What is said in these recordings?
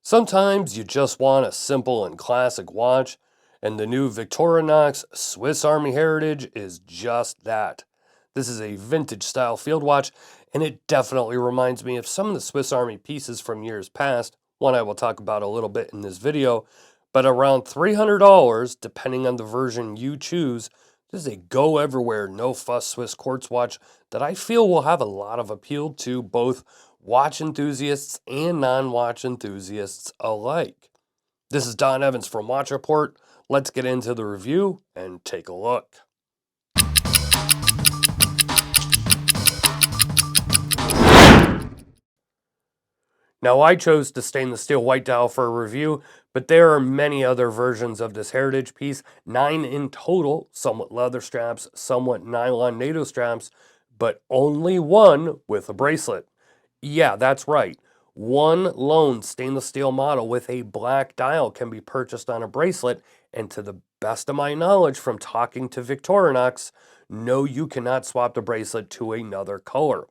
Sometimes you just want a simple and classic watch, and the new Victorinox Swiss Army Heritage is just that. This is a vintage style field watch, and it definitely reminds me of some of the Swiss Army pieces from years past, one I will talk about a little bit in this video, but around $300, depending on the version you choose. This is a go-everywhere, no-fuss Swiss quartz watch that I feel will have a lot of appeal to both watch enthusiasts and non-watch enthusiasts alike. This is Don Evans from Watch Report. Let's get into the review and take a look. Now, I chose the stainless steel white dial for a review, but there are many other versions of this heritage piece, 9 in total, some with leather straps, some with nylon NATO straps, but only one with a bracelet. Yeah, that's right. One lone stainless steel model with a black dial can be purchased on a bracelet, and to the best of my knowledge from talking to Victorinox, no, you cannot swap the bracelet to another color.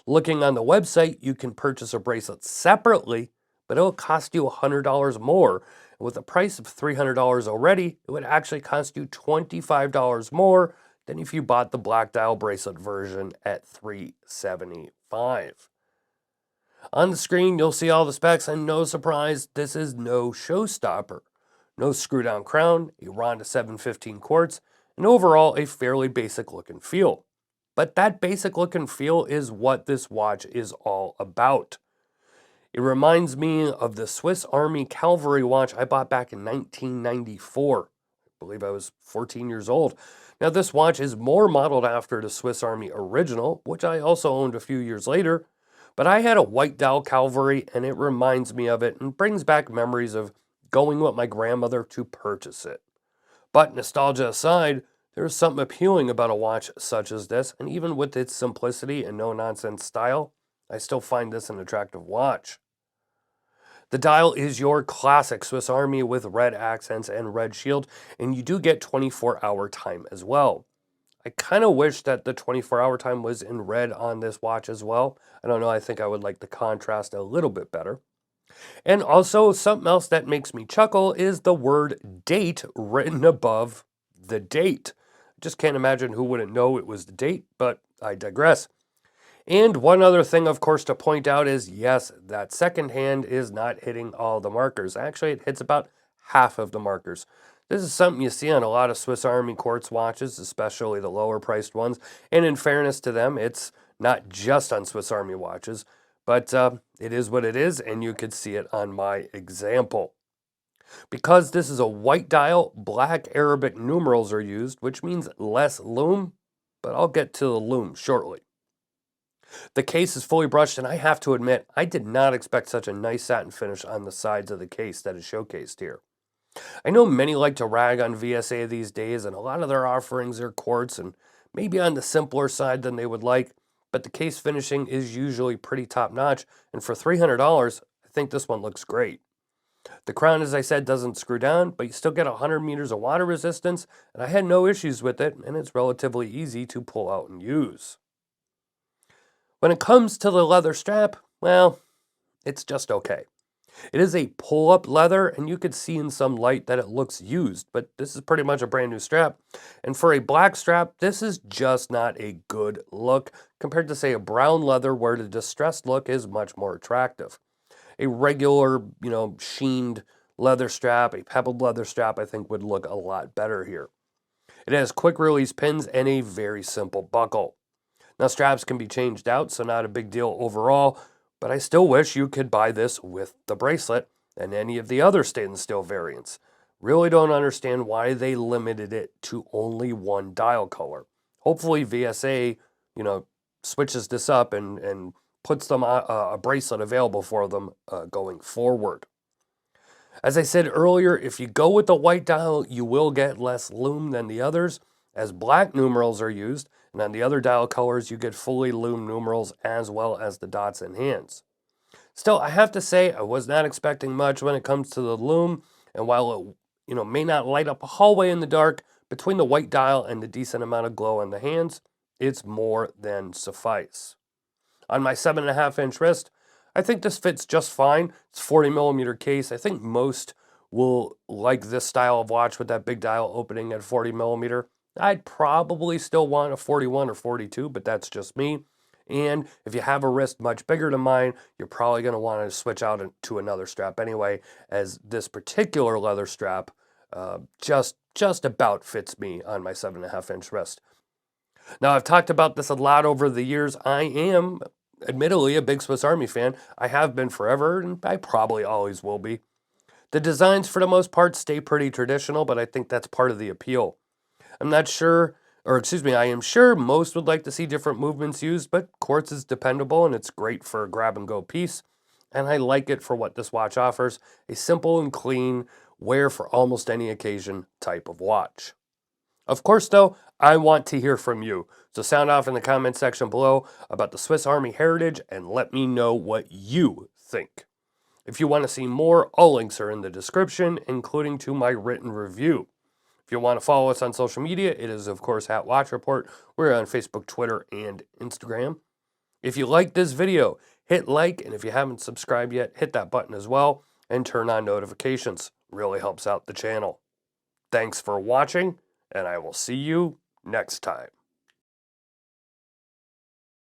Looking on the website, you can purchase a bracelet separately, but it'll cost you $100 more. And with a price of $300 already, it would actually cost you $25 more than if you bought the black dial bracelet version at $375. On the screen, you'll see all the specs, and no surprise, this is no showstopper. No screw-down crown, a Ronda 715 quartz, and overall a fairly basic look and feel. But that basic look and feel is what this watch is all about. It reminds me of the Swiss Army Cavalry watch I bought back in 1994. I believe I was 14 years old. Now, this watch is more modeled after the Swiss Army original, which I also owned a few years later, but I had a white dial Cavalry, and it reminds me of it and brings back memories of going with my grandmother to purchase it. But nostalgia aside, there is something appealing about a watch such as this, and even with its simplicity and no-nonsense style, I still find this an attractive watch. The dial is your classic Swiss Army with red accents and red shield, and you do get 24-hour time as well. I kind of wish that the 24-hour time was in red on this watch as well. I don't know, I think I would like the contrast a little bit better. And also, something else that makes me chuckle is the word date written above the date. I just can't imagine who wouldn't know it was the date, but I digress. And one other thing, of course, to point out is, yes, that second hand is not hitting all the markers. Actually, it hits about half of the markers. This is something you see on a lot of Swiss Army quartz watches, especially the lower priced ones. And in fairness to them, it's not just on Swiss Army watches, but it is what it is, and you could see it on my example. Because this is a white dial, black Arabic numerals are used, which means less lume, but I'll get to the lume shortly. The case is fully brushed, and I have to admit, I did not expect such a nice satin finish on the sides of the case that is showcased here. I know many like to rag on VSA these days, and a lot of their offerings are quartz and maybe on the simpler side than they would like, but the case finishing is usually pretty top-notch, and for $300, I think this one looks great. The crown, as I said, doesn't screw down, but you still get 100 meters of water resistance, and I had no issues with it, and it's relatively easy to pull out and use. When it comes to the leather strap, well, it's just okay. It is a pull-up leather, and you could see in some light that it looks used, but this is pretty much a brand new strap. And for a black strap, this is just not a good look compared to, say, a brown leather where the distressed look is much more attractive. A regular, sheened leather strap, a pebbled leather strap, I think would look a lot better here. It has quick release pins and a very simple buckle. Now, straps can be changed out, so not a big deal overall, but I still wish you could buy this with the bracelet and any of the other stainless steel variants. Really don't understand why they limited it to only one dial color. Hopefully VSA, switches this up and puts them a bracelet available for them going forward. As I said earlier, if you go with the white dial, you will get less lume than the others, as black numerals are used, and on the other dial colors, you get fully lume numerals as well as the dots and hands. Still, I have to say, I was not expecting much when it comes to the lume, and while it may not light up a hallway in the dark, between the white dial and the decent amount of glow on the hands, it's more than suffice. On my 7.5-inch wrist, I think this fits just fine. It's 40mm case. I think most will like this style of watch with that big dial opening at 40mm. I'd probably still want a 41 or 42, but that's just me. And if you have a wrist much bigger than mine, you're probably going to want to switch out to another strap anyway, as this particular leather strap just about fits me on my 7.5-inch wrist. Now, I've talked about this a lot over the years. I am, admittedly, a big Swiss Army fan. I have been forever, and I probably always will be. The designs, for the most part, stay pretty traditional, but I think that's part of the appeal. I'm not sure, or excuse me, I am sure most would like to see different movements used, but quartz is dependable and it's great for a grab-and-go piece. And I like it for what this watch offers, a simple and clean, wear for almost any occasion type of watch. Of course, though, I want to hear from you. So sound off in the comment section below about the Swiss Army Heritage and let me know what you think. If you want to see more, all links are in the description, including to my written review. If you want to follow us on social media, it is, of course, at Watch Report. We're on Facebook, Twitter, and Instagram. If you like this video, hit like, and if you haven't subscribed yet, hit that button as well, and turn on notifications. Really helps out the channel. Thanks for watching, and I will see you next time.